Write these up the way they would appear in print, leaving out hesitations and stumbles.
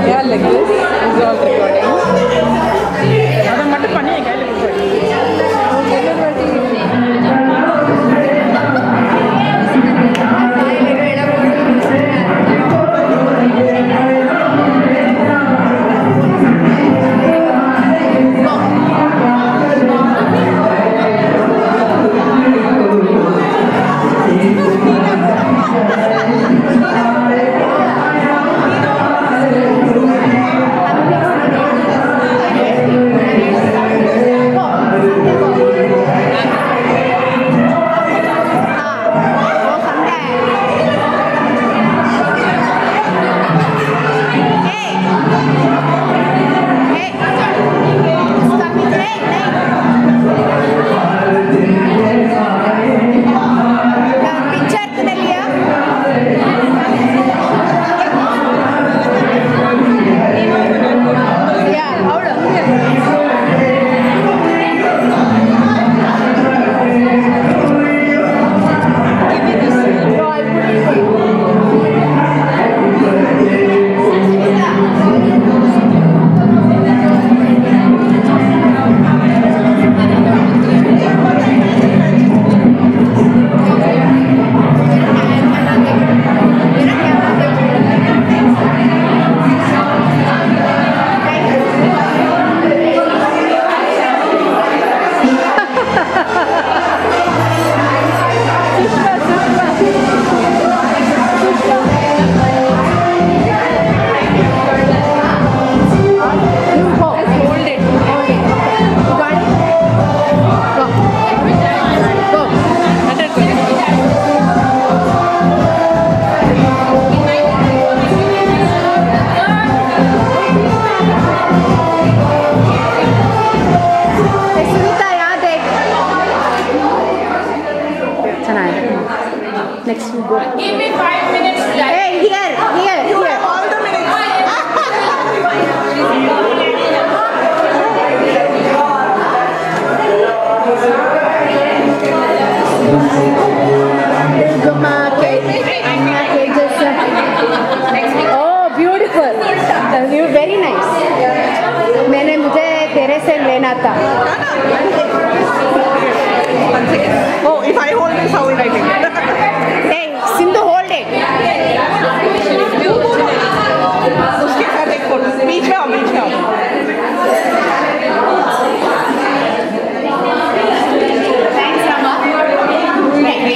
Yeah, like this is all recording. அதை மட்டும் பண்ணி என் கையில் next we go. Give me 5 minutes. Hey, here. All the minutes. Oh, beautiful. You very nice. मुझे तेरे से लेना था. Oh, if I hold this, how will I take it? Hey, Sindhu, hold it. उसके साथ एक फोटो बीच में आओ Thanks, Rama. Wait.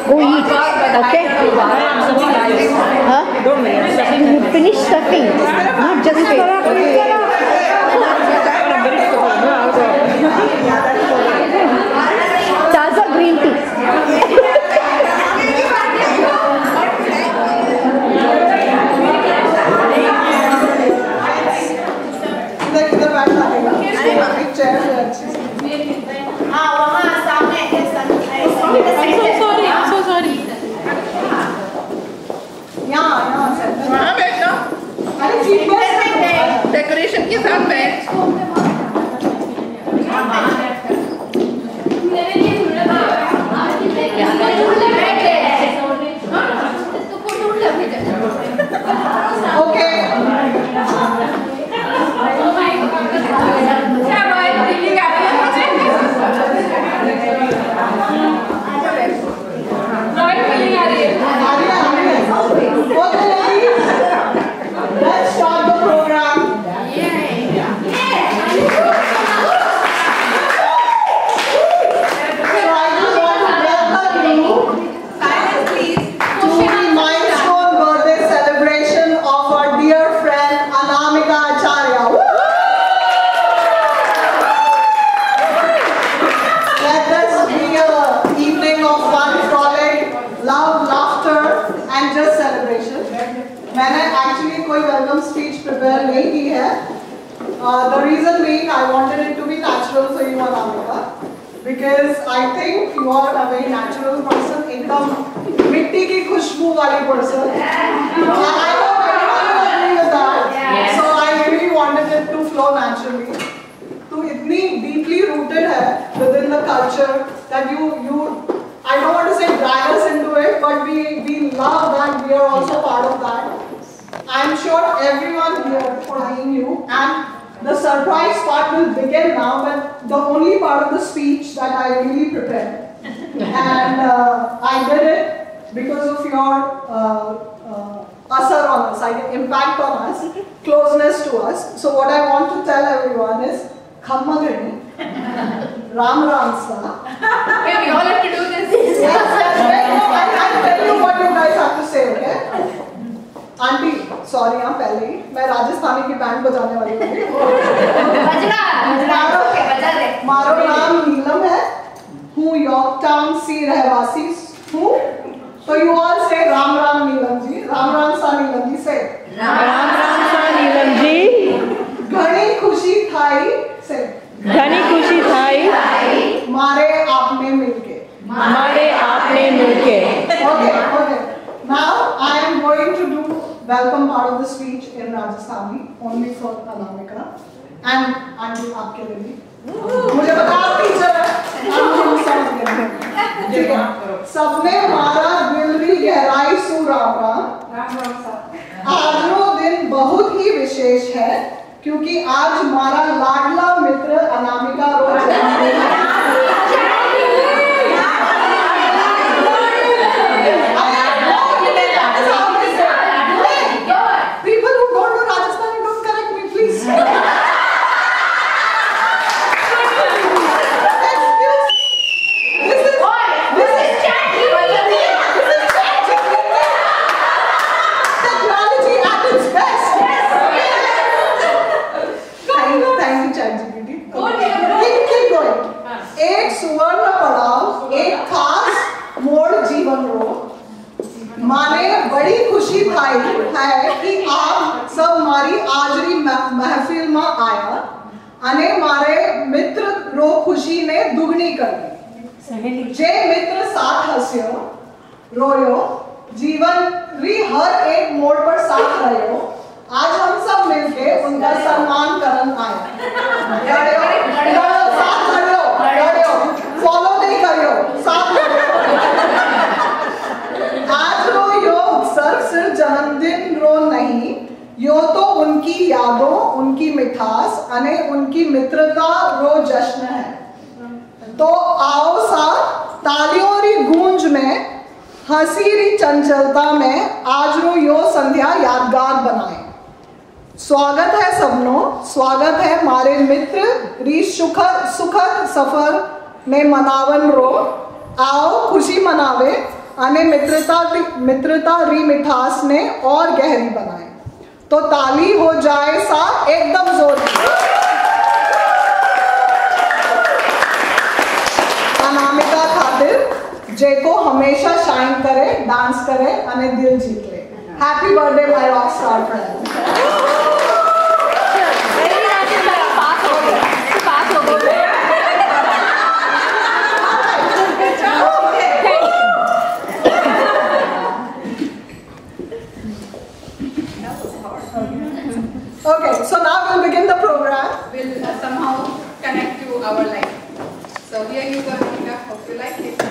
Go eat. Okay? Huh? Finish stuffing. Not just face. Taza green tea. इधर बैठ लगेगा एक चेयर पे अच्छी सी I'm so sorry. यहाँ वहाँ बैठो, अरे सीट पर डेकोरेशन के साथ बैठ। Okay Let's start the program. So I just want to welcome you to the milestone birthday celebration of our dear friend Anamika Acharya. Woo! Let this be an evening of fun, frolic, love, laughter, and just celebration. मैंने actually कोई welcome speech prepare नहीं की है. The reason being I wanted it to be natural for you, Anamika, because I think you are a very natural person, एकदम मिट्टी की खुशबू वाली person. And I hope everyone will agree with that. So I really wanted it to flow naturally. तू इतनी deeply rooted है within the culture that you I don't want to say drag us into it, but we love that we are also part of that. I'm sure everyone here following you, and the surprise part will begin now, but the only part of the speech that I really prepared. And I did it because of your asar on us, impact on us, closeness to us. So what I want to tell everyone is, Khamma Gani, Ram Ram Sa. Okay, we all have to do this. Yes, I'll tell you what you guys have to say, okay? Aunty sorry यहाँ पहले ही मैं राजस्थानी की band बजाने वाली हूँ मारो नाम नीलम है हूँ यॉर्क टाउन सी रहवासी हूँ तो यू ऑल से राम राम नीलम जी राम राम सा नीलम जी से राम राम सा नीलम जी घनी खुशी थाई से घनी खुशी थाई मारे आपने मिलके हमारे आपने मिलके Okay. Now I am going to do welcome part of the speech in Rajasthani only for Anamika and आपके लिए भी मुझे पता आप टीचर हैं आप मुझे समझ गए ठीक है सबने हमारा दिल की गहराई सु राम राम आज वो दिन बहुत ही विशेष है क्योंकि आज हमारा लाडला मित्र अनामिका रो जन्मदिन है People who don't know Rajasthani don't correct me, please. Excuse me. This is technology at its best. Thank you, ChatGPT. Keep going. एक सुवर्ण पड़ाव, एक खास मोड़ जीवन रो. माने बड़ी खुशी थाई है कि आप सब मारी आजरी महफिल में आया अने मारे मित्र रो खुशी ने दुगनी कर दी जे मित्र साथ हस्यो रोयो जीवन री हर एक मोड़ पर साथ रहो आज हम सब मिलके उनका सम्मान करन आए साथ लड़ो फॉलो नहीं करियो साथ लड़ो आज रो यो अवसर सिर्फ जन्मदिन रो नहीं यो तो उनकी यादों उनकी मिठास अने उनकी मित्रता रो जश्न है तो आओ सा तालियों री गूंज में हंसी री चंचलता में आज रो यो संध्या यादगार बनाए स्वागत है सबनो स्वागत है मारे मित्र री सुखद सफर में मनावन रो आओ खुशी मनावे अने मित्रता री मिठास ने और गहरी बनाए। तो ताली हो जाए सा एकदम जोर की। अनामिका खातिर जेको हमेशा शाइन करे, डांस करे अने दिल जीत ले। Happy birthday my rock star friend. Okay, so now we'll begin the program. Will somehow connect to our life. So here you go, Monica. Hope you like it.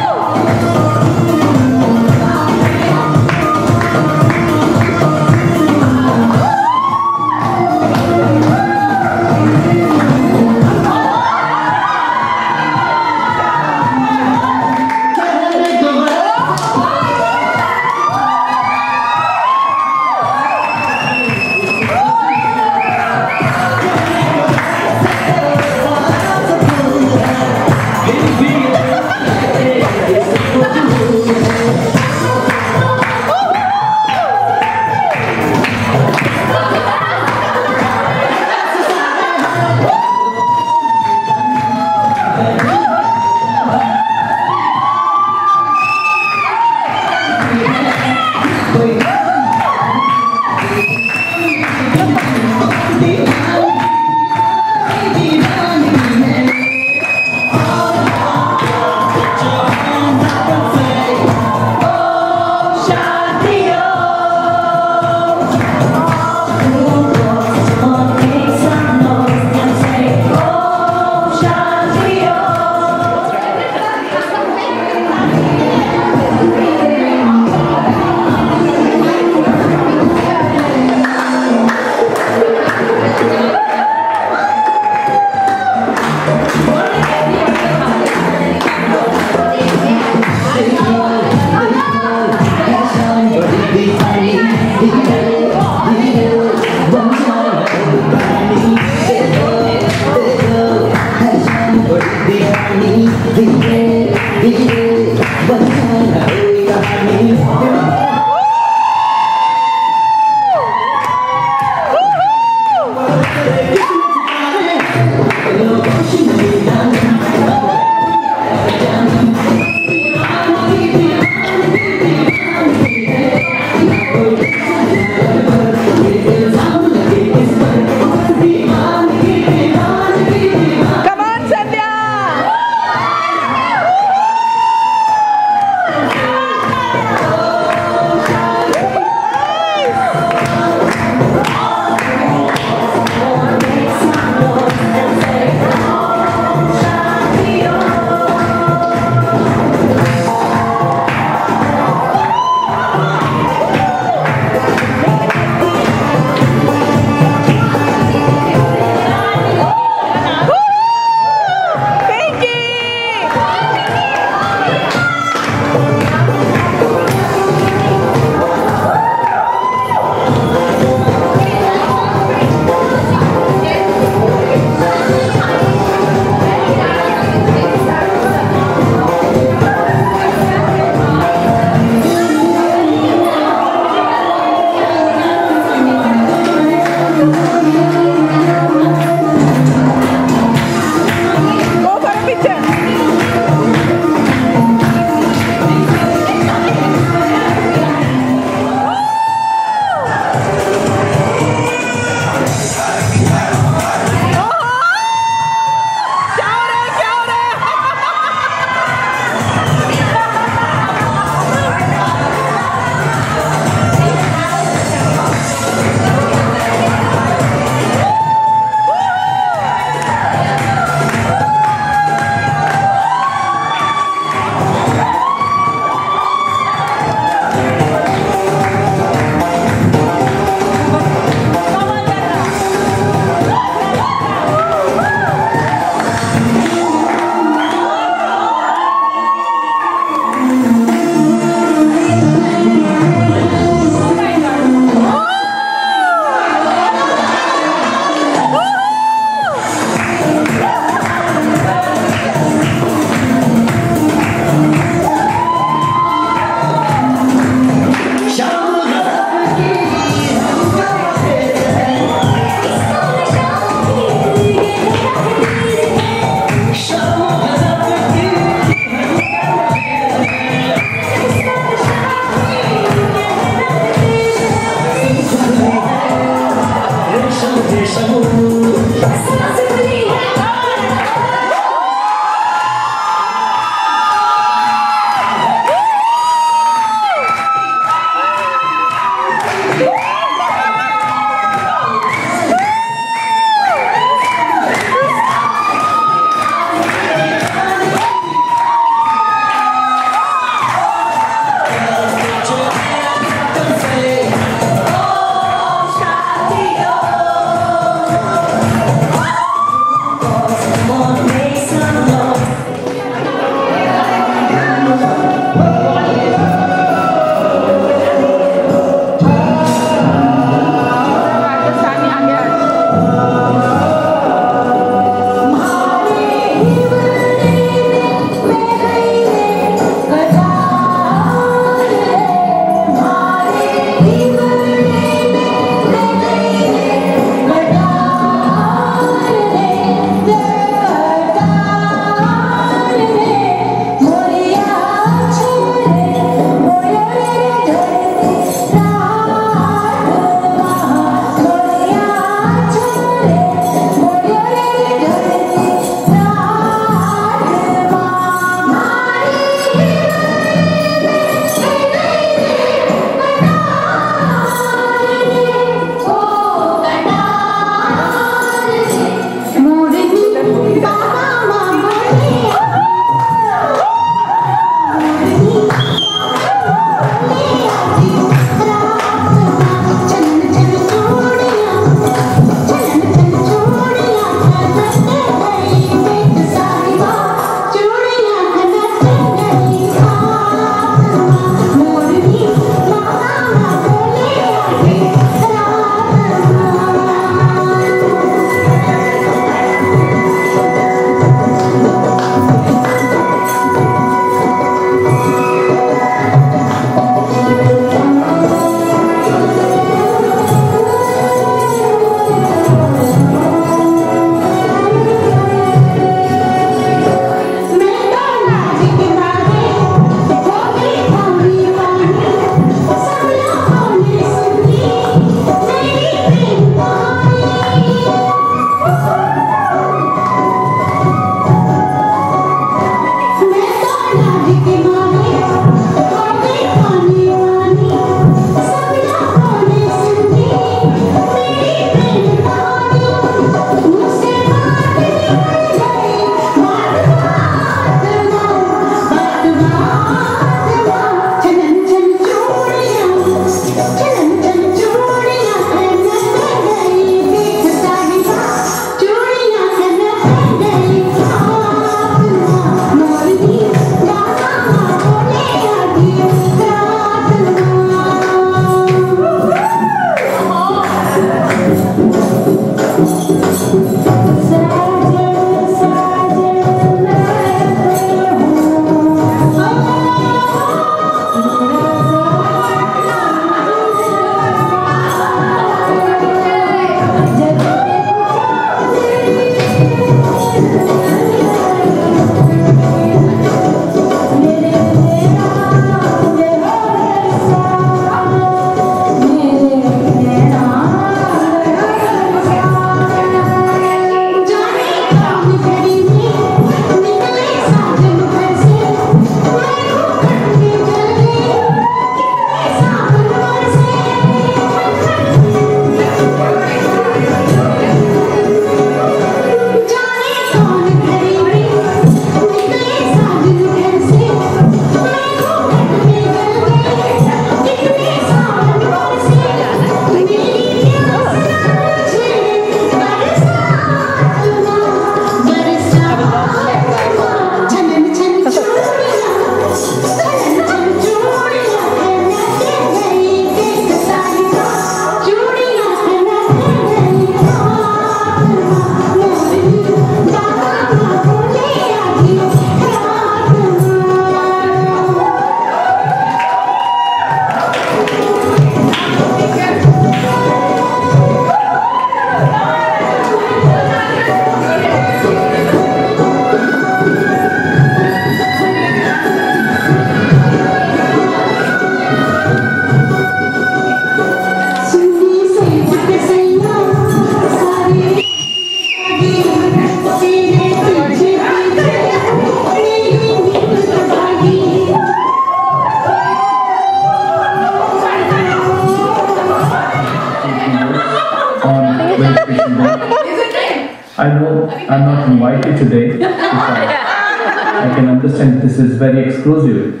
I know I'm not invited today. I can understand this is very exclusive.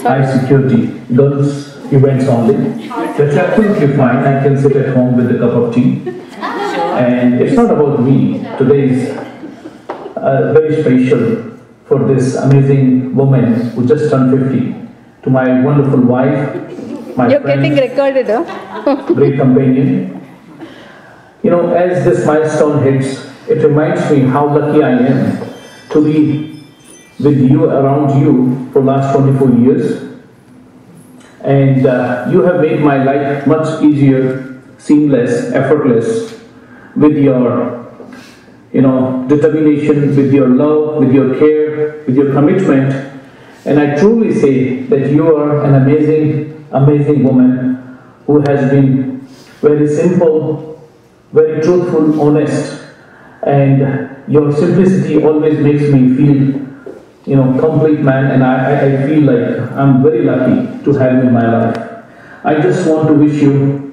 High security, girls events only. That's absolutely fine. I can sit at home with a cup of tea. And it's not about me. Today is very special for this amazing woman who just turned 50. To my wonderful wife, my You're friend, getting recorded, huh? great companion. You know, as this milestone hits, it reminds me how lucky I am to be with you, around you for last 24 years. And you have made my life much easier, seamless, effortless with your, determination, with your love, with your care, with your commitment. And I truly say that you are an amazing, amazing woman who has been very simple, very truthful, honest, and your simplicity always makes me feel, complete man, and I feel like I'm very lucky to have you in my life. I just want to wish you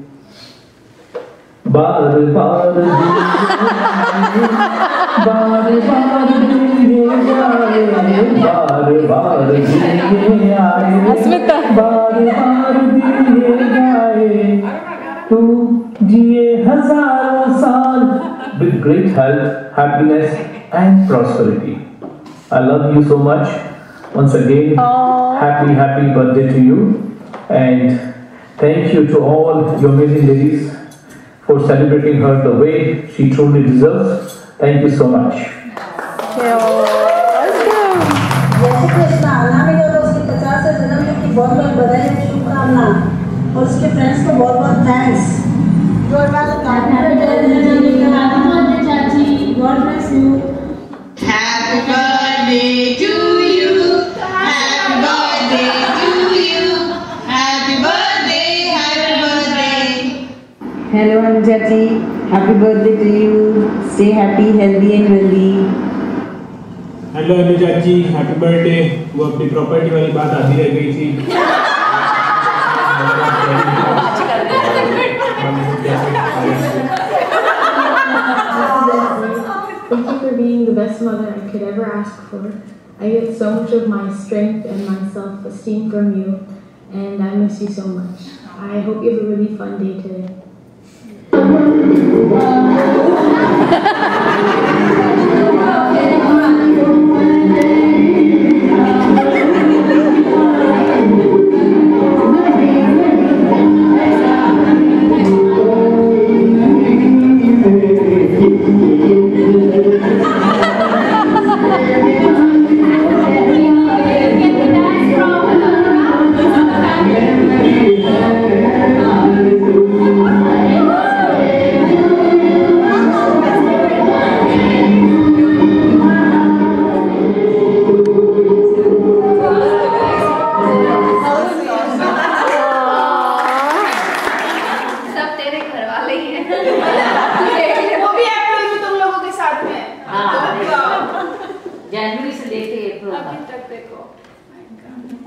with great health, happiness and prosperity. I love you so much. Once again, happy birthday to you. And thank you to all your amazing ladies for celebrating her the way she truly deserves. Thank you so much. जैसे कृष्णा अनामिका को उसकी 50वें जन्मदिन की बहुत बहुत बधाई और शुभकामना और उसके फ्रेंड्स को बहुत बहुत thanks. You are welcome. Happy birthday चाची, God bless you. Happy birthday to you. Happy birthday to you. Happy birthday, happy birthday. Hello Anjaji, happy birthday to you. Stay happy, healthy and wealthy. Hello Anuja ji, happy birthday. वो अपनी property वाली बात आधी रह गई थी। Thank you for being the best mother I could ever ask for. I get so much of my strength and my self-esteem from you, and I miss you so much. I hope you have a really fun day today.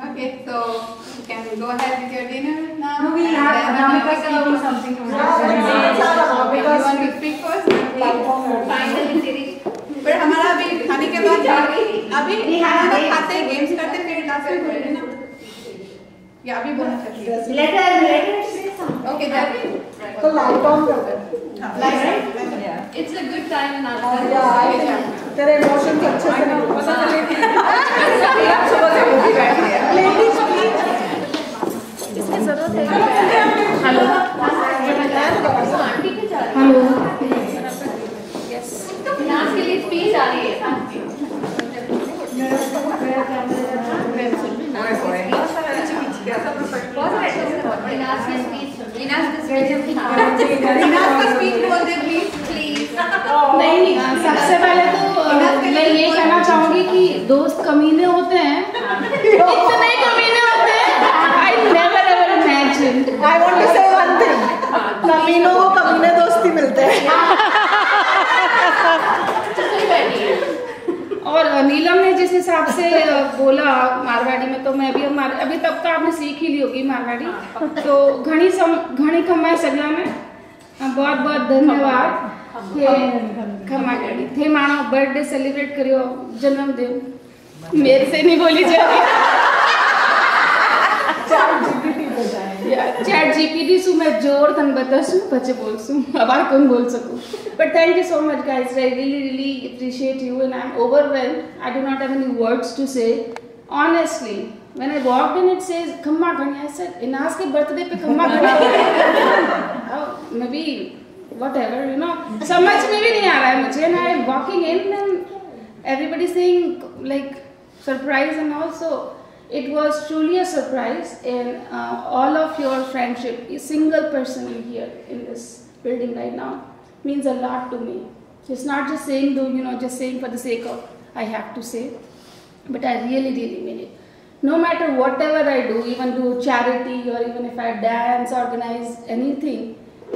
Okay, so you can go ahead with your dinner now. No, we have Anamika speaking something from You want to speak first? Finally, पर हमारा अभी खाने के बाद अभी खाना खाते games करते फिर डांस करेंगे ना? या अभी बोलना चाहिए? Later. Okay, then. तो लाइट ऑन कर दे। It's a good time now. तेरे इमोशंस अच्छे से पता चले। सुबह से मूवी बैठ गया। Ladies please। इसकी जरूरत है। हेलो। हेलो। यस। डांस के लिए स्पीच आ रही है। नहीं, सबसे पहले तो मैं ये कहना चाहूँगी कि दोस्त कमीने होते हैं, इतने कमीने होते हैं, I never ever imagined. I want to say one thing. कमीनों को कमीने दोस्ती मिलते हैं। और नीलम ने जिस हिसाब से बोला मारवाड़ी में, तो मैं भी अभी तक तो आपने सीख ही ली होगी मारवाड़ी, तो घणी खम्मा सगला में बहुत बहुत धन्यवाद। खमा करी थे मानो बर्थडे सेलिब्रेट करियो जन्मदिन मेरे से नहीं बोली जा रही चैट जीपीटी सु मैं जोर तन बतासु बच्चे बोल सु अब आ कौन बोल सकूं but thank you so much guys I really appreciate you and I'm overwhelmed I do not have any words to say honestly when I walked in it says khamma gani I said Inas ke birthday pe khamma gani oh maybe whatever you know समझ में भी नहीं आ रहा है मुझे and I'm walking in and everybody saying like surprise and also it was truly a surprise and all of your friendship a single person here in this building right now means a lot to me it's not just saying though you know just saying for the sake of I have to say but I really mean it no matter whatever I do even do charity or even if I dance organize anything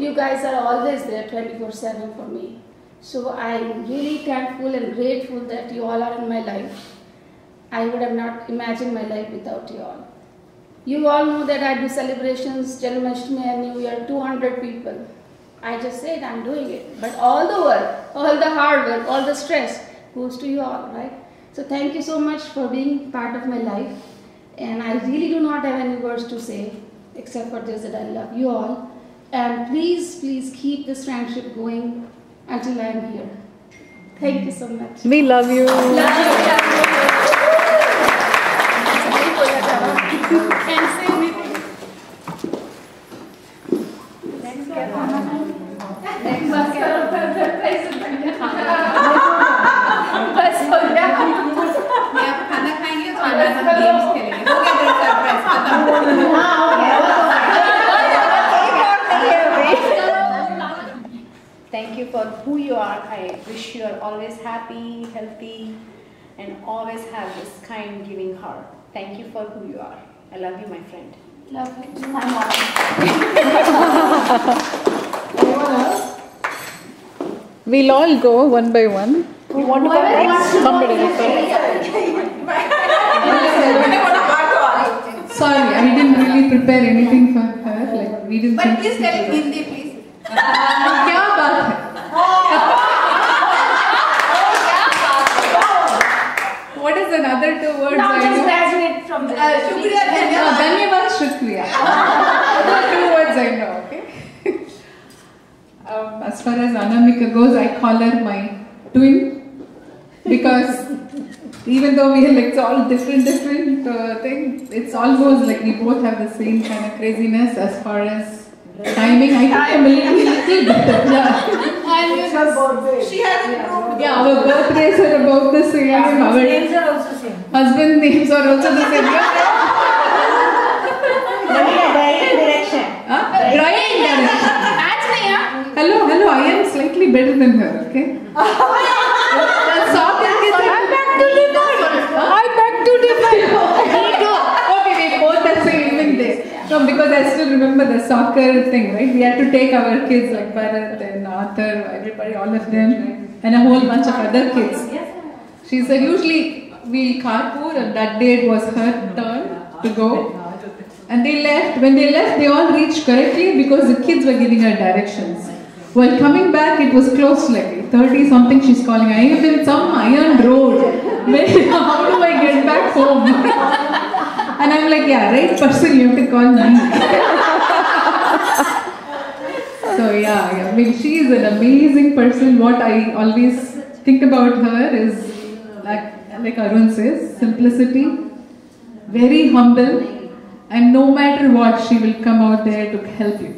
you guys are always there 24/7 for me so I'm really thankful and grateful that you all are in my life I would have not imagined my life without you all. You all know that I do celebrations, Janmashtami and New Year, 200 people. I just said I'm doing it. But all the work, all the hard work, all the stress goes to you all, right? So thank you so much for being part of my life. And I really do not have any words to say except for this that I love you all. And please keep this friendship going until I am here. Thank you so much. We love you. Love you. Can't say anything. बस हो गया ये आप खाना खाएंगे तो हम games खेलेंगे हो गया तेरा सरप्राइज खत्म हां हो गया Thank you for who you are. I wish you are always happy, healthy, and always have this kind, giving heart. Thank you for who you are. I love you, my friend. Love you. Anyone else? We'll all go one by one. You want to go next? Somebody Sorry, I didn't really prepare anything for her. Like we didn't. But please tell in Hindi, please. क्या बात है? What is another 2 words? Now I just know? graduate from there. Shukriya, धन्यवाद शुक्रिया. Other 2 words I know. Okay. As far as Anamika goes, I call her my twin because even though we are like it's all different thing, it's almost like we both have the same kind of craziness as far as timing. I think I'm a little better. Yeah. She has improved. Yeah, our birthdays are about the same. Our names are also same. husband names are also the same. Right direction. Right direction. Actually, yeah. Hello, I am slightly better than her, okay? I'm back to differ. Me too. Okay, we both are same in this. No, because I still remember the soccer thing, right? We had to take our kids like Bharat and Arthur, everybody, all of them, and a whole bunch of other kids. She said usually we'll carpool, and that day it was her turn to go. And they left. When they left, they all reached correctly because the kids were giving her directions. While coming back, it was close, like 30 something. She's calling, I am in some iron road. How do I get back home? And I'm like, yeah, right person, you have to call me. So yeah, I mean, she is an amazing person. What I always think about her is, like Arun says, simplicity, very humble, and no matter what, she will come out there to help you.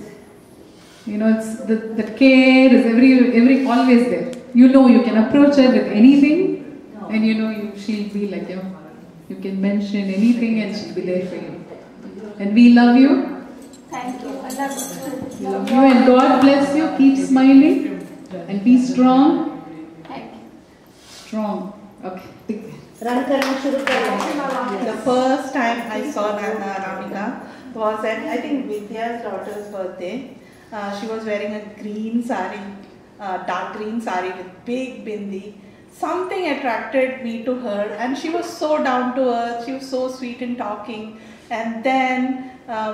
You know, it's the care is every always there. You know, you can approach her with anything, and you know she'll be like you can mention anything, and she'll be there for you. And we love you. Thank you. I love you. We love you, and God bless you. Keep smiling, and be strong. Thank you. Strong. Okay. Run karna shuru kar. The first time I saw Anamika was at, I think, Vidya's daughter's birthday. She was wearing a green sari, dark green sari with big bindi. Something attracted me to her, and she was so down to earth. She was so sweet in talking, And then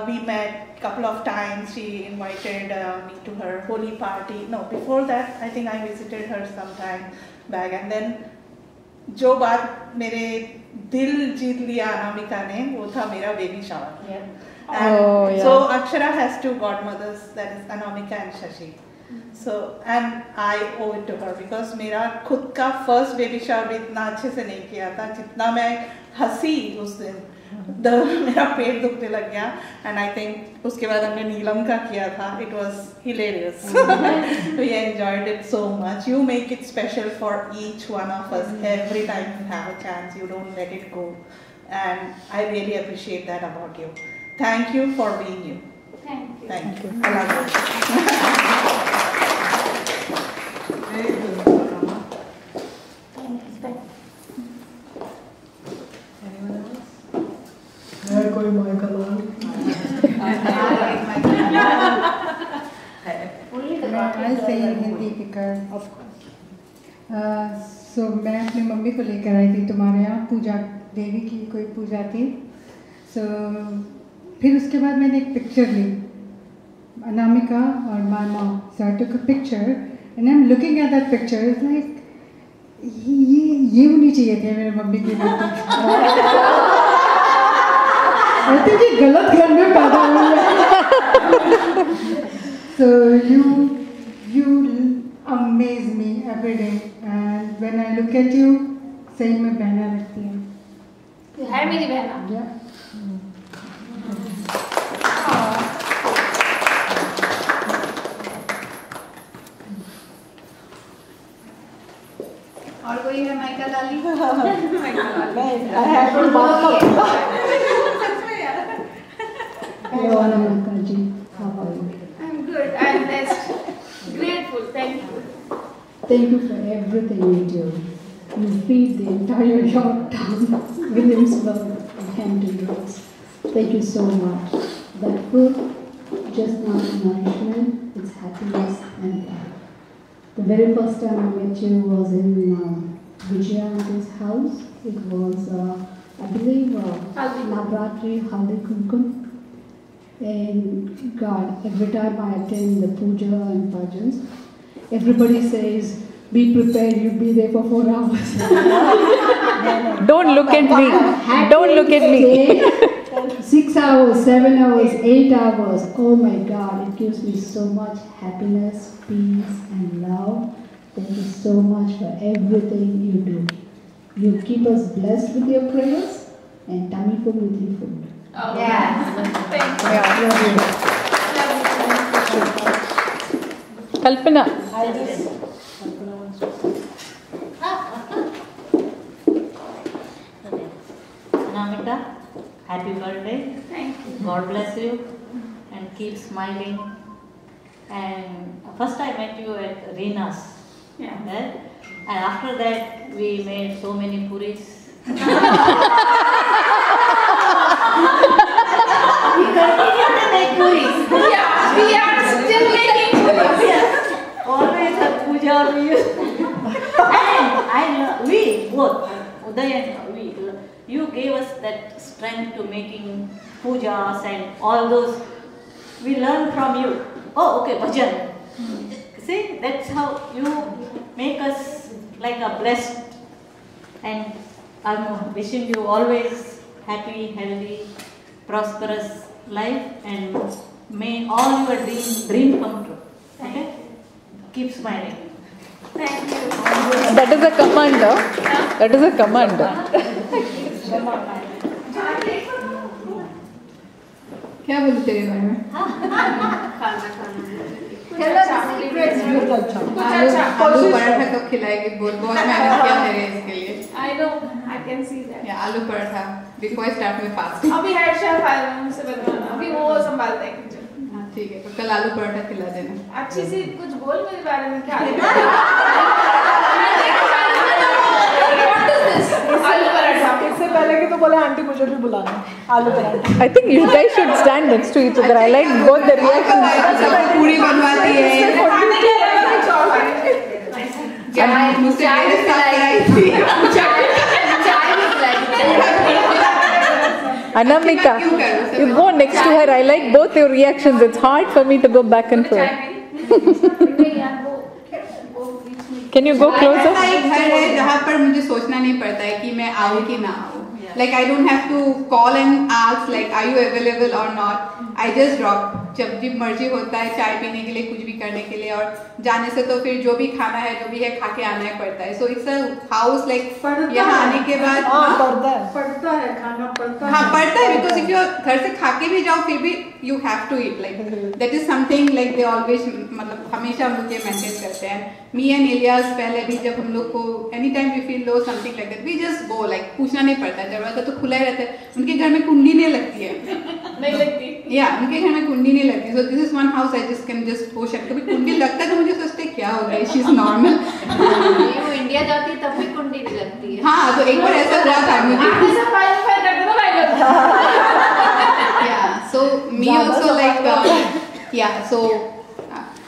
we met a couple of times. She invited me to her holy party. No, before that, I think I visited her sometime back. And then जो बात मेरे दिल जीत लिया अनामिका ने वो था मेरा baby shower. And so Akshara has two godmothers, that is Anamika and Shashi. So and I owe it to her because मेरा खुद का first baby shower भी इतना अच्छे से नहीं किया था जितना मैं हंसी उस दिन मेरा पेट दुखने लग गया. And I think उसके बाद हमने नीलम का किया था. It was hilarious. We enjoyed it so much. You make it special for each one of us. Every time you have a chance, you don't let it go. And I really appreciate that about you. Thank you for being you. Thank you. Thank you. I love you. Very good, Rama. Anyone else? कोई Michael on? I'll say in Hindi because of course. So मैं अपनी mummy को लेकर आई थी तुम्हारे यहाँ पूजा देवी की कोई पूजा थी. So फिर उसके बाद मैंने एक पिक्चर ली अनामिका और my mom. So I took a picture and I'm looking at that picture. It's like ये होनी चाहिए थी मेरे मम्मी की बेटी. I think ये गलत घर में पैदा हुई है. So you amaze me every day and when I look at you सही में बहना लगती है. है मेरी बहना. और कोई है Michael Lali? Hello Anamika ji, how are you? I'm good. I'm blessed. Grateful. Thank you. Thank you for everything you do. You feed the entire Yorktown, Williamsburg, and Hampton Roads. Thank you so much. That food, just not nourishment, it's happiness and love. The very first time I met you was in Vijaya Auntie's house. It was, I believe, Navratri Haldi Kumkum. And God, every time I attend the puja and bhajans, everybody says, be prepared, you'll be there for 4 hours. Don't look at me. Don't look at me. 6 hours, 7 hours, 8 hours. Oh my God, it gives me so much happiness, peace and love. Thank you so much for everything you do. You keep us blessed with your prayers and tummy full with your food. Oh, yeah. Thank you. Kalpana. Anamika, happy birthday. Thank you. God bless you and keep smiling. And first I met you at Rena's. Yeah. Right? And after that we made so many puris. We continue to make puris. Yeah, we are still making puris. Yes. Always a puja we use. And we both, Uday and we, you gave us that strength to making pujas and all those. We learn from you. Oh, okay, bhajan. See, that's how you make us like a blessed. And I'm wishing you always happy, healthy, prosperous life, and may all your dream come true. Okay? Keep smiling. Thank you. That is a command. That is a command. क्या बोलते तेरे बारे में? आलू पराठा कब खिलाएगी बोल. बहुत मेहनत किया मेरे इसके लिए. I know. I can see that. या आलू paratha before I start my fasting. अभी हेड शेफ आया है मुझसे बनवाना. अभी वो संभालता है किचन. हाँ ठीक है. तो कल आलू पराठा खिला देना. अच्छी सी कुछ बोल मेरे बारे में क्या? आलू पराठा. इससे पहले कि तो बोले आंटी मुझे भी बुलाना आलू paratha. I think you guys should stand next to each other. I like both the reactions. पूरी बनवाती है. चाय मुझसे चाय भी खिलाई थी. चाय भी खिलाई थी. Anamika, you go next to her. I like both your reactions. It's hard for me to go back and forth. Can you go closer? ऐसा एक घर है जहाँ पर मुझे सोचना नहीं पड़ता है कि मैं आऊँ कि ना आऊँ. Like I don't have to call and ask like are you available or not. I just drop. जब भी मर्जी होता है चाय पीने के लिए कुछ भी करने के लिए और जाने से तो फिर जो भी खाना है जो भी है खा के आना ही पड़ता है. So it's a house like यहाँ आने के बाद पड़ता है खाना पड़ता है. हाँ पड़ता है because if you घर से खा के भी जाओ फिर भी you have to eat like that is something like they always मतलब हमेशा हम लोग ये maintain करते हैं. Me and Ilyas पहले भी जब हम लोग को anytime we feel low something like that we just go like पूछना नहीं पड़ता. दरवाजा तो खुला ही रहता है. उनके घर में कुंडी नहीं लगती है. नहीं लगती. Yeah उनके घर में कुंडी नहीं लगती. So this is one house I just can just हो सकता है. कुंडी लगता है तो मुझे सोचते क्या हो गया. She's normal. वो इंडिया जाती तब भी कुंडी नहीं लगती है. हाँ तो एक बार ऐसा हुआ था मुझे. Yeah so me also like yeah so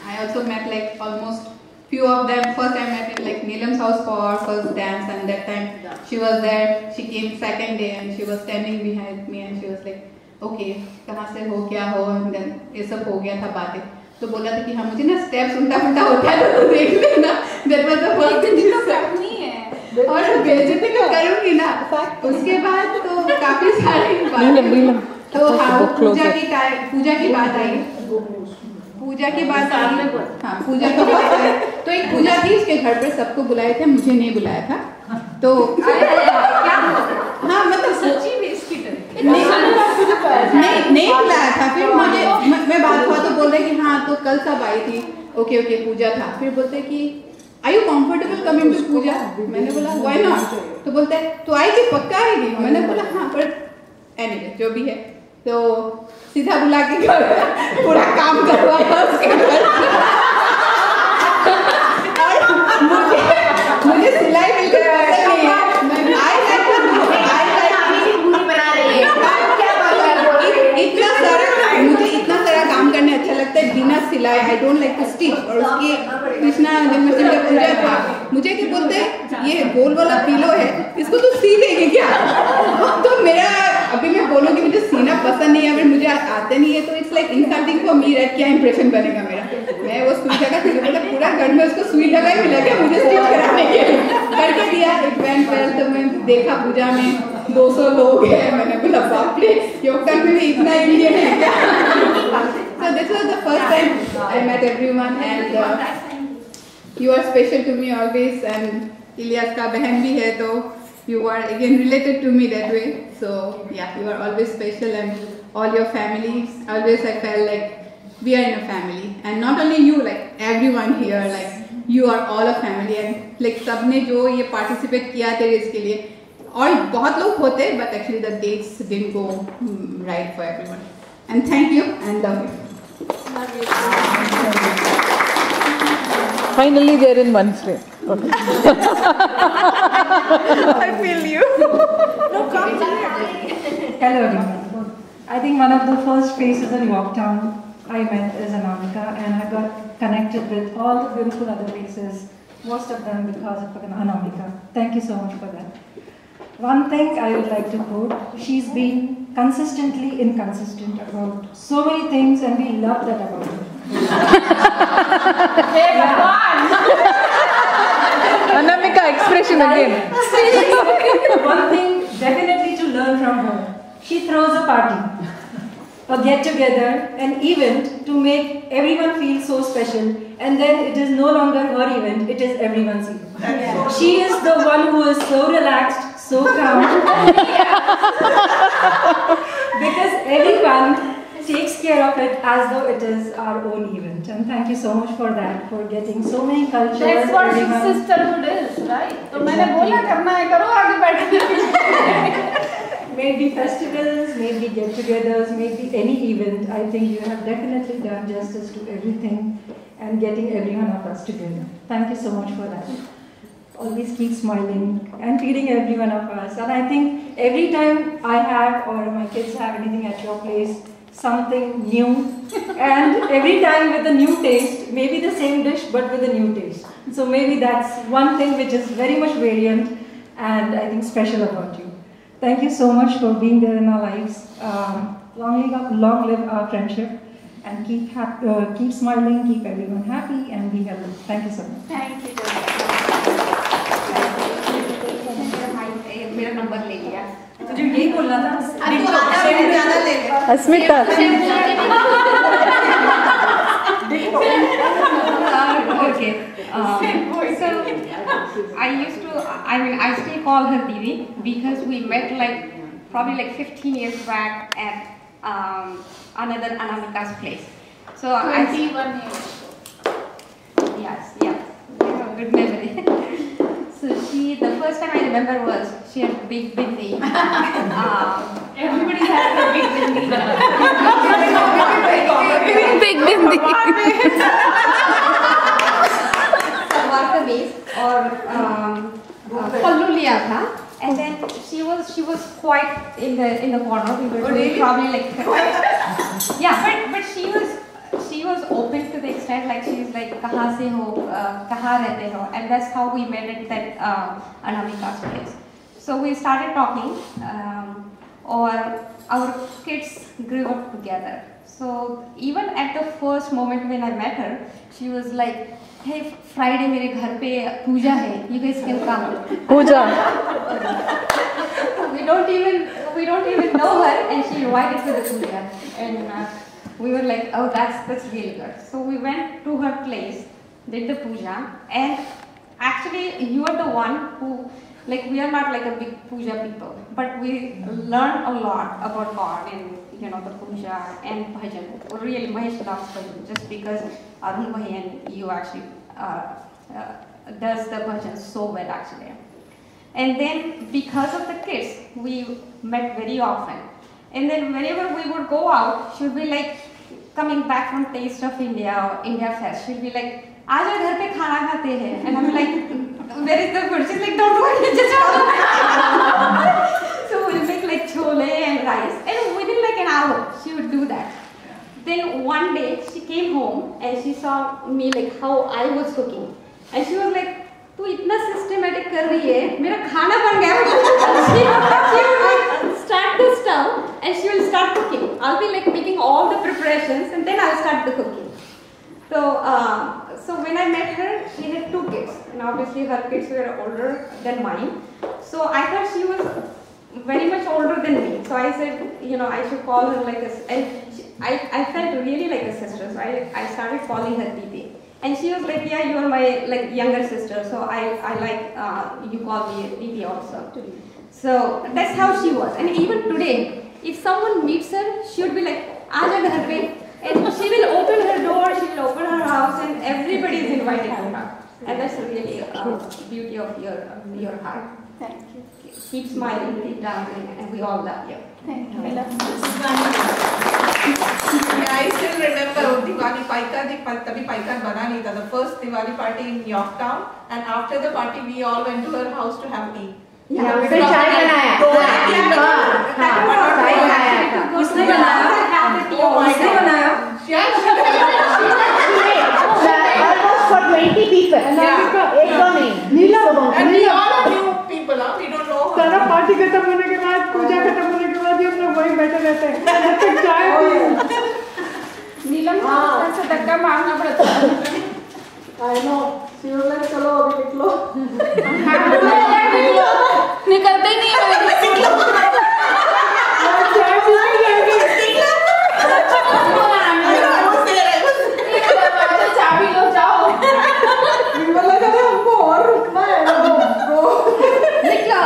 I also met like almost few of them. First I met in like Neelam's house for first dance and that time she was there. She came second day and she was standing behind me and she was like okay कहाँ से हो क्या हो and then ये सब हो गया था बातें. तो बोला था कि हाँ मुझे ना स्टेप्स उल्टा पुल्टा होता है तो देख लेना. That was the first thing she said. और बेइज्जती तो करूँगी ना. उसके बाद तो काफी सारी बातें. तो हाँ पूजा की बात आई. पूजा की बात आई. हाँ पूजा की बात आई. तो एक पूजा थी उसके घर पर सबको बुलाए थे मुझे नहीं बुलाया था. तो हाँ मतलब सच्ची में इसकी नहीं बुलाया था. फिर मुझे मैं बात हुआ तो बोल रहे कि हाँ तो कल सब आई थी. ओके पूजा था. फिर बोलते कि Are you comfortable coming to पूजा? मैंने बोला why not? तो बोलते तो आई थी पक्का आएगी. मैंने बोला हाँ पर anyway जो भी है तो सीधा बुला के पूरा काम करवाया उसके घर. और मुझे सिलाई बिल्कुल पसंद नहीं है. मुझे इतना सारा काम करने अच्छा लगता है बिना सिलाई. I don't like to stitch. और उसकी कृष्णा जन्माष्टमी का पूजा था मुझे क्या बोलते ये गोल वाला पिलो है इसको तो सी देंगे क्या. तो मेरा अभी मैं बोलूँगी मुझे सीना पसंद नहीं है अगर मुझे आते नहीं है तो it's like insulting for me right. क्या इंप्रेशन बनेगा मेरा. मैं वो सुई लगा फिर बोला पूरा घर में उसको सुई लगा मिला क्या मुझे स्टिच कराने के लिए करके दिया. It went well. तो मैं देखा पूजा में 200 लोग हैं. मैंने बोला बाप रे योगदान में इतना इंडियन है क्या. So this was the first time I met everyone and you are special to me always. And Ilyas का बहन भी है तो you are again related to me that way. So yeah you are always special and all your families always I felt like we are in a family and not only you like everyone here like you are all a family and like सबने जो ये participate किया थे इसके लिए और बहुत लोग होते but actually the dates didn't go right for everyone. And thank you and love you. Finally, they're in one frame. Okay. I feel you. No, come here. Hello, everyone. I think one of the first faces in Yorktown I met is Anamika, and I got connected with all the beautiful other faces, most of them because of Anamika. Thank you so much for that. One thing I would like to quote, she's been consistently inconsistent about so many things and we love that about her. Anamika, expression again. One thing definitely to learn from her, she throws a party, a get together, an event to make everyone feel so special, and then it is no longer her event, it is everyone's event. She is the one who is so relaxed, so calm, because everyone takes care of it as though it is our own event. And thank you so much for that, for getting so many cultures. That's what sisterhood is, right? तो मैंने बोला करना है करो आगे बैठ. Maybe festivals, maybe get-togethers, maybe any event. I think you have definitely done justice to everything and getting every one of us together. Thank you so much for that. Always keep smiling and feeding every one of us. And I think every time I have or my kids have anything at your place, something new, and every time with a new taste, maybe the same dish but with a new taste. So maybe that's one thing which is very much variant and I think special about you. Thank you so much for being there in our lives. Long live our friendship, and keep smiling, keep everyone happy, and be healthy. Thank you so much. Thank you. मेरा number ले लिया। तुझे यही बोलना था। अस्मिता। Okay. So I still call her Didi because we met probably 15 years back at another Anamika's place. So 21 years. Yes, yeah. Good memory. So the first time I remember was she had big bindi. Everybody had a big bindi. Big bindi. Salwar kameez और पल्लू लिया था, and then she was quite in the corner. We were doing probably yeah, but she was open to the extent she's कहाँ से हो, कहाँ रहते हो, and that's how we met at that Anamika's place. So we started talking, or our kids grew up together. So even at the first moment when I met her, she was like, "Hey, Friday मेरे घर पे पूजा है, you guys can come." Puja. We don't even know her, and she invited to the puja, and we were like, "Oh, that's really good." So we went to her place, did the puja, and actually you are the one who, we are not a big puja people, but we learned a lot about God and the puja and bhajan. Really, Mahesh loves bhajan just because Arun Bhai and you actually does the bhajan so well actually. And then because of the kids, we met very often. And then whenever we would go out, she would be coming back from Taste of India or India Fest, she'll be like, "Aaja ghar pe khana khate hain." And I'm like, "Where is the food?" She's like, "Don't worry, just come." So we'll make chole and rice, and within an hour she would do that. Then one day she came home and she saw me how I was cooking, and she was like, "तू इतना systematic कर रही है, मेरा खाना बन गया." She would start the stove and she will start cooking. I'll be making all the preparations and then I'll start the cooking. So when I met her, she had 2 kids, and obviously her kids were older than mine. So I thought she was very much older than me. So I said, I should call her and I felt really like a sister. So I started calling her Didi. And she was like, "Yeah, you are my younger sister, so I like you call me Didi also." So that's how she was. And even today, if someone meets her, she would be like, "Aaja ghar pe," and she will open her door, she will open her house, and everybody is invited to her. And that's really beauty of your heart. Thank you. Keep smiling, keep dancing, and we all love you. Thank you. I love you. Yeah, I still remember Diwali Paikad. तभी Paikad बना नहीं था. The first Diwali party in Yorktown, and after the party we all went to her house to have tea. Yeah, फिर चाय बनाया. चाय बनाया था. उसने बनाया. उसने बनाया. Almost for 20 people. एक तो नहीं. And we all are new people, we don't know. सारा पार्टी खत्म होने के बाद, पूजा खत्म होने के बाद हम लोग वहीं बैठे रहते हैं. जब तक चाय पिए. नीलम को से धक्का मारना पड़ता है. I know. She was like, "चलो अभी निकलो." निकलते ही नहीं है. चाबी लो जाओ. हमको और रुकना है. निकलो.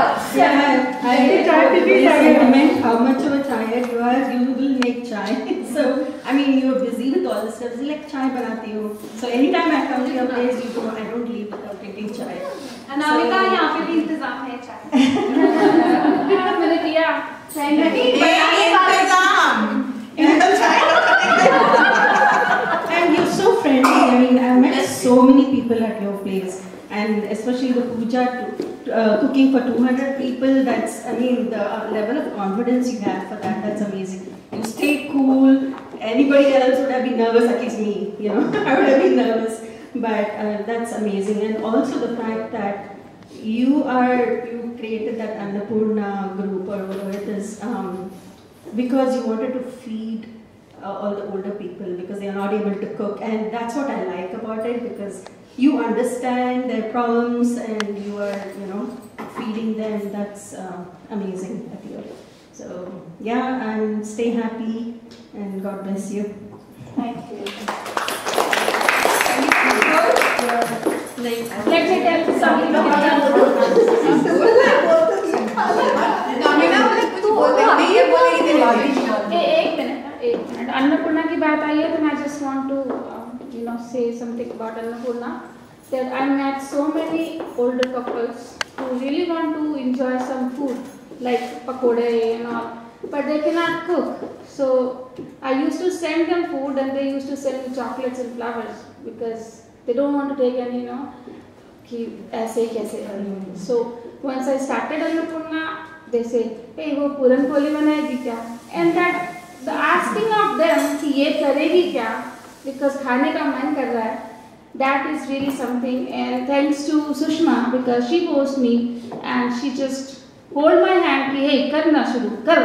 How much of a tired you are, you will make chai. So, I mean, you're busy with all the stuff. So, chai banati ho. So, anytime I come to your place, I don't leave without drinking chai. Anamika यहाँ पे भी इंतजाम है चाय. मैंने किया. And you're so friendly. I mean, I've met so many people at your place, and especially the puja, cooking for 200 people. That's, I mean, the level of confidence you have for that. That's amazing. You stay cool. Anybody else would have been nervous, at least me. I would have been nervous. But that's amazing, and also the fact that you created that Annapurna group or whatever it is because you wanted to feed all the older people because they are not able to cook, and that's what I like about it, because you understand their problems and you are, feeding them. That's amazing, I feel. So yeah, and stay happy and God bless you. Thank you. Let me tell something एक minute Annapurna की बात आई है तो मैं just want to say something about Annapurna, that I met so many older couples who really want to enjoy some food like pakode and all, but they cannot cook. So I used to send them food and they used to send me chocolates and flowers because they don't want to take any, कि ऐसे कैसे करें. So once I started Annapurna, they say, hey, वो पूरन पोली बनाएगी क्या? And that the asking of them कि ये करेगी क्या? Because खाने का मन कर रहा है. That is really something. And thanks to Sushma, because she forced me and she just hold my hand कि hey करना शुरू कर,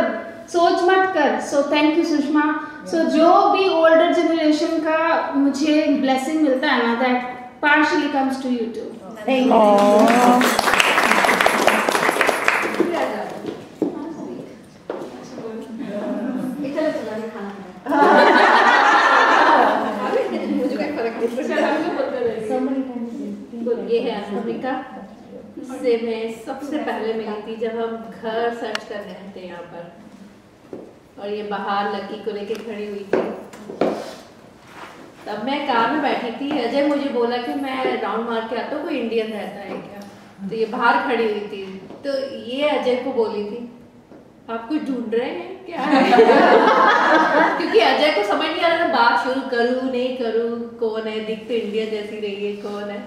सोच मत कर. So thank you Sushma. So जो भी older generation का मुझे blessing मिलता है ना, that partially comes to you too. Thank you. ये है अफ्रीका, इससे मैं सबसे पहले मिली थी जब हम घर सर्च कर रहे थे यहाँ पर, और ये बाहर लकी को लेके खड़ी हुई थी. तब मैं कार में बैठी थी, अजय मुझे बोला कि मैं राउंड मार के आता हूँ, कोई इंडियन रहता है क्या? तो ये बाहर खड़ी हुई थी, तो ये अजय को बोली थी आप कुछ ढूंढ रहे हैं क्या? क्योंकि अजय को समझ नहीं आ रहा था बात शुरू करूँ नहीं करूँ, कौन है, दिख तो इंडियन जैसी रही है, कौन है.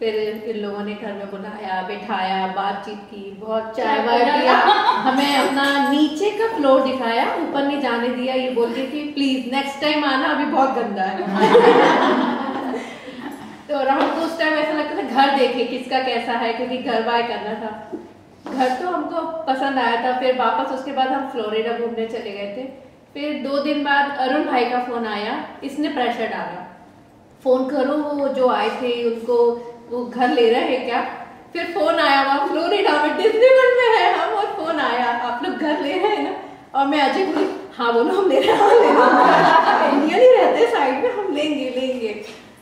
फिर इन लोगों ने घर में बुलाया, बिठाया, बातचीत की, बहुत चाय वाय दिया, हमें अपना नीचे का फ्लोर दिखाया, ऊपर नहीं जाने दिया. ये बोल के कि प्लीज नेक्स्ट टाइम आना, अभी बहुत गंदा है. तो हमको उस टाइम ऐसा लगता था घर देखे किसका कैसा है, क्योंकि घर बाय करना था. घर तो हमको पसंद आया था. फिर वापस उसके बाद हम फ्लोरिडा घूमने चले गए थे. फिर 2 दिन बाद अरुण भाई का फोन आया, इसने प्रेशर डाला, फोन करो वो जो आए थे उनको, वो घर ले रहे हैं क्या? फिर फोन आया वहाँ फ्लोरिडा में डिज्नीलैंड में है हम, और फोन आया आप लोग घर ले रहे हैं ना? और मैं अजय बोली हाँ बोलो हम ले रहे हैं, इंडियन ही रहते साइड में, हम लेंगे.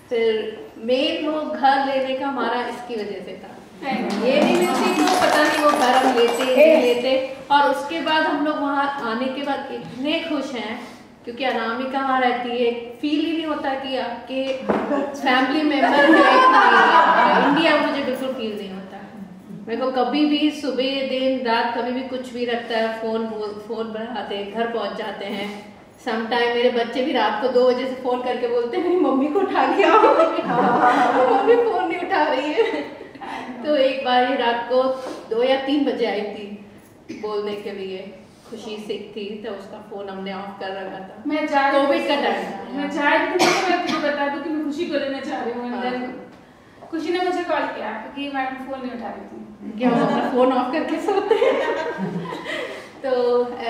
फिर मेन वो घर लेने का हमारा इसकी वजह से था. ये नहीं मिलती तो पता नहीं वो घर हम लेते. और उसके बाद हम लोग वहाँ आने के बाद इतने खुश हैं क्योंकि अनामिका वहाँ रहती है, फील ही नहीं होता कि आपके फैमिली मेंबर है. इंडिया मुझे बिल्कुल फील नहीं होता. मेरे को कभी भी सुबह दिन रात कभी भी कुछ भी रखता है, फोन बढ़ाते हैं, घर पहुँच जाते हैं. समटाइम मेरे बच्चे भी रात को 2 बजे से फोन करके बोलते हैं मेरी मम्मी को उठा के आओ, मम्मी फोन नहीं उठा रही है. तो एक बार ही रात को 2 या 3 बजे आई थी बोलने के लिए, खुशी सिक थी तो उसका फोन हमने ऑफ कर रखा था. मैं जा कोविड का टाइम था. मैं जा रही थी, मैं तुझे बता दूं कि मैं खुशी को लेना चाह रही हूँ. खुशी ने मुझे कॉल किया क्योंकि मैडम फोन नहीं उठा रही थी, क्या हम अपना फोन ऑफ करके सोते हैं. तो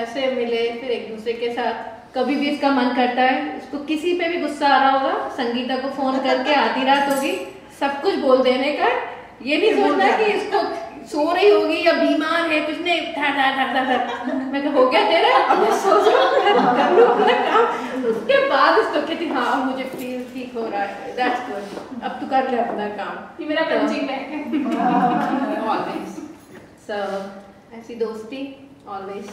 ऐसे मिले. फिर एक दूसरे के साथ कभी भी इसका मन करता है, इसको किसी पे भी गुस्सा आ रहा होगा, संगीता को फोन करके आधी रात होगी सब कुछ बोल देने का. ये नहीं सोचना कि इसको सो रही होगी या बीमार है, कुछ नहीं. मैं कहा हो गया तेरा, अब मैं सो जाऊँ. उसके बाद उसको कहती हाँ मुझे फील ठीक हो रहा है, दैट्स गुड, अब तू कर ले अपना काम. ये मेरा पंचिंग है ऑलवेज. सो ऐसी दोस्ती ऑलवेज.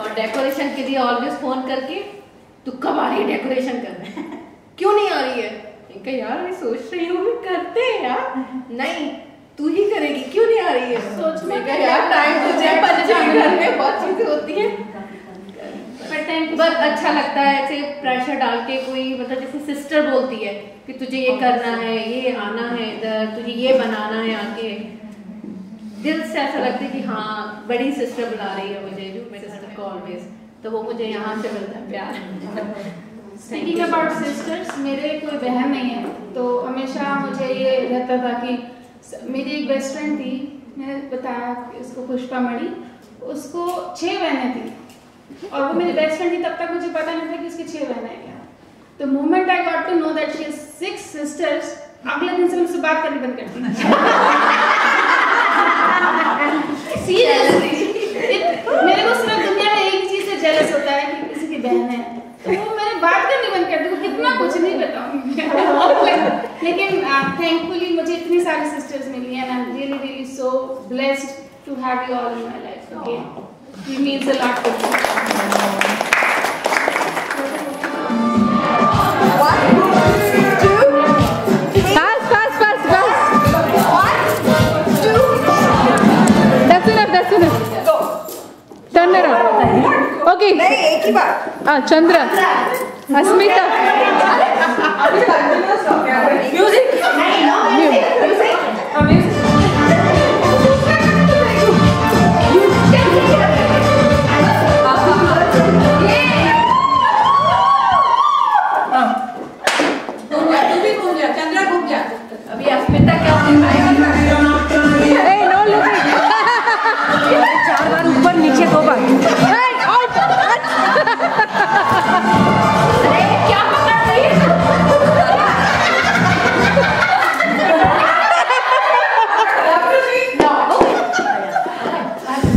और डेकोरेशन के लिए ऑलवेज फोन करके तू कब आ रही है डेकोरेशन करने, क्यों नहीं आ रही है? इनका यार मैं सोच रही हूँ करते हैं यार. नहीं तू ही करेगी, क्यों नहीं आ रही है? सोच में यार टाइम तुझे घर में बहुत चीजें होती हैं. बस अच्छा लगता है ऐसे प्रेशर डाल के, कोई मतलब जैसे सिस्टर बोलती है कि तुझे ये करना है, ये आना है इधर, तुझे ये बनाना है आके, दिल से ऐसा लगता है कि हाँ बड़ी सिस्टर बुला रही है मुझे, जो मेरे सिस्टर को ऑलवेज. तो वो मुझे यहाँ से मिलता है प्यार. Speaking about sisters, मेरे कोई बहन नहीं है रहता था कि मेरी एक बेस्ट फ्रेंड थी, मैंने बताया उसको पुष्पा मणि, उसको 6 बहनें थी और वो मेरी बेस्ट फ्रेंड थी, तब तक मुझे पता नहीं था कि उसकी 6 बहनें हैं क्या। तो moment I got to know that she is 6 sisters, अगले दिन से मुझसे बात करनी बंद कर दी। सीरियसली मेरे को सिर्फ दुनिया में एक ही चीज से जेलस होता है कि किसी की बहन है, तो वो मैंने बात करनी बंद कर दी। वो कितना कुछ नहीं बताऊंगी लेकिन थैंकफुली मुझे इतनी सारी सिस्टर्स मिली and I am really really so blessed to have you all in my life. Okay, it means a lot to me. That's enough. Turn around. Okay. नहीं, एक ही बार. Chandra. Asmita. Music. नहीं, no music. Music. तू भी घूम जा, चंद्रा घूम जा. अभी अस्मिता क्या चार बार ऊपर नीचे 2 बार। अरे क्या पकड़ रही है?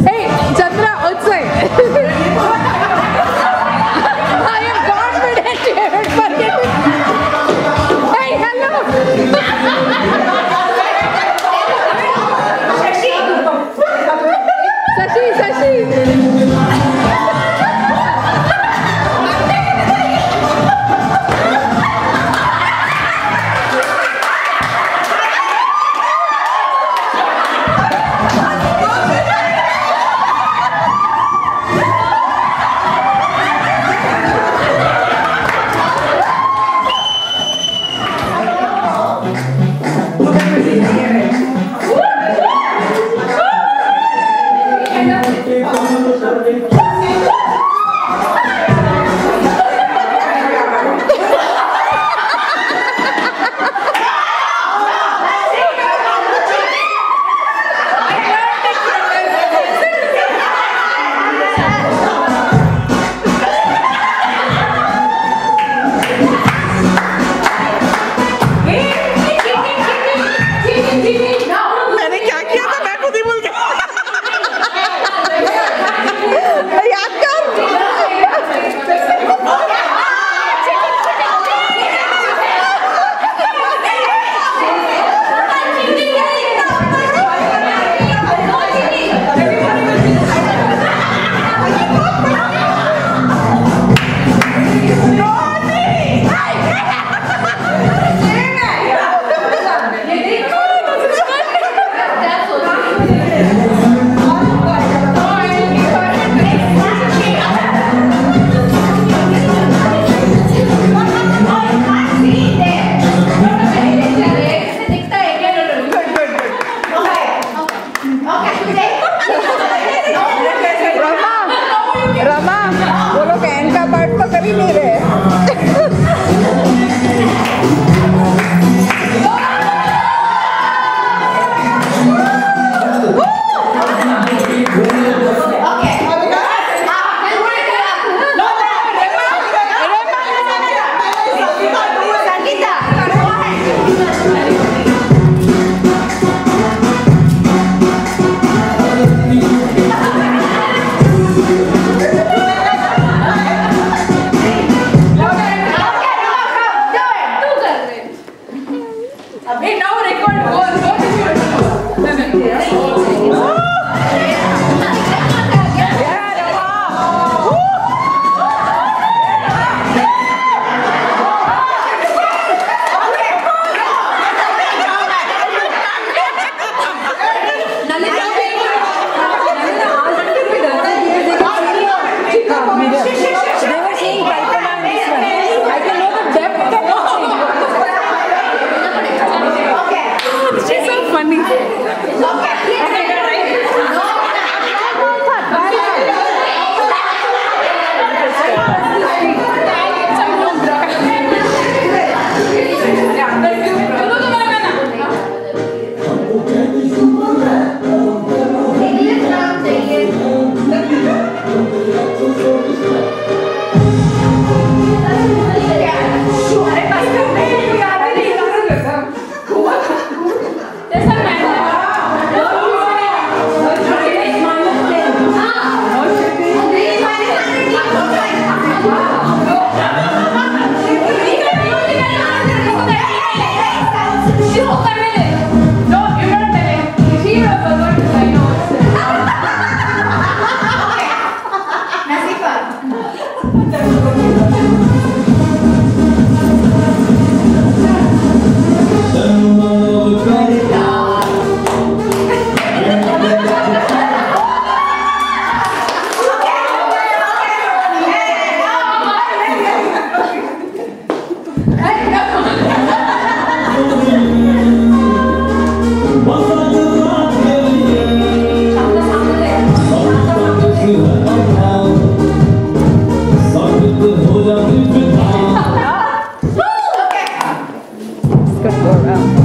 Hey, Chandra, outside. I am confident you haven't forgotten. Hey, hello.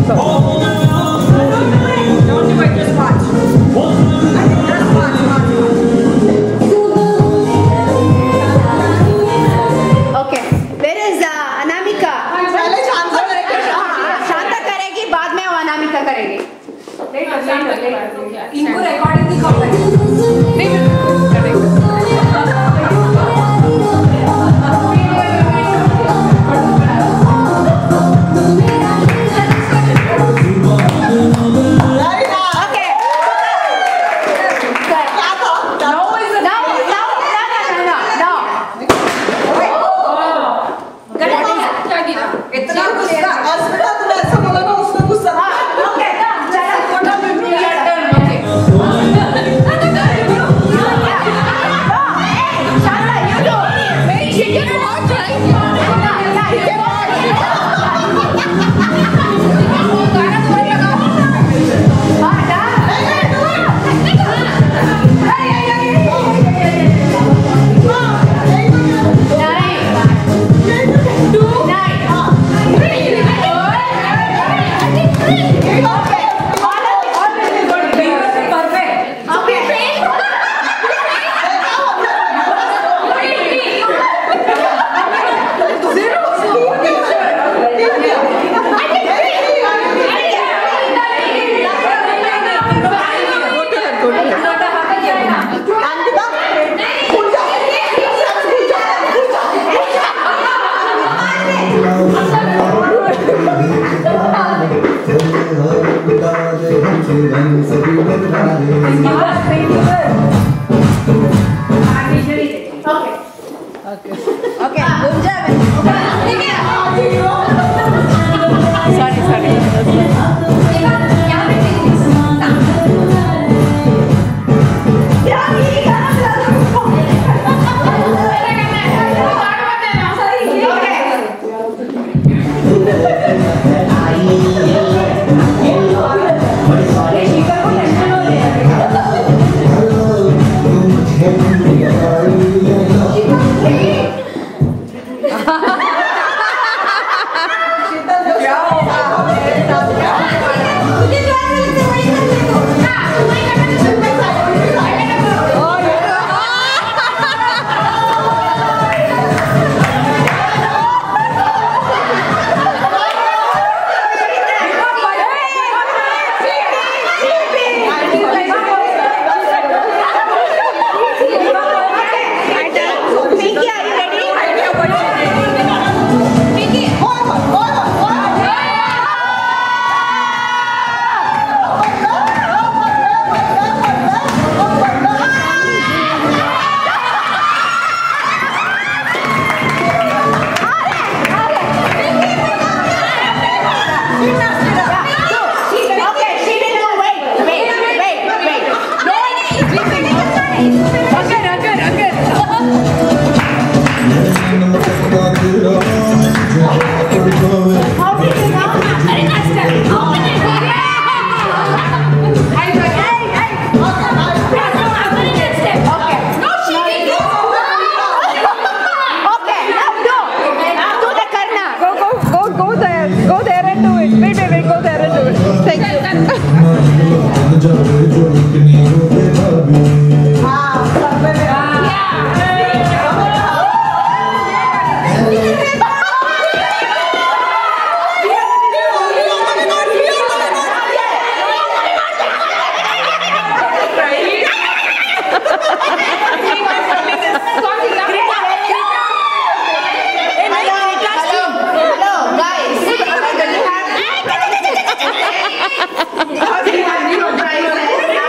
Don't do it, just watch. Just watch. Okay, there is Anamika. Shanta करेगी, बाद में अनामिका करेगी. इनको रिकॉर्डिंग दिखाओ. Hello, guys.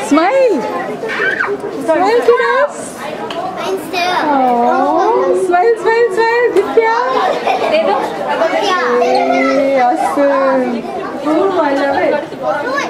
Smile. Smile, kiddos. Oh, smile, smile, smile. Ditya. Awesome. Oh, I love it.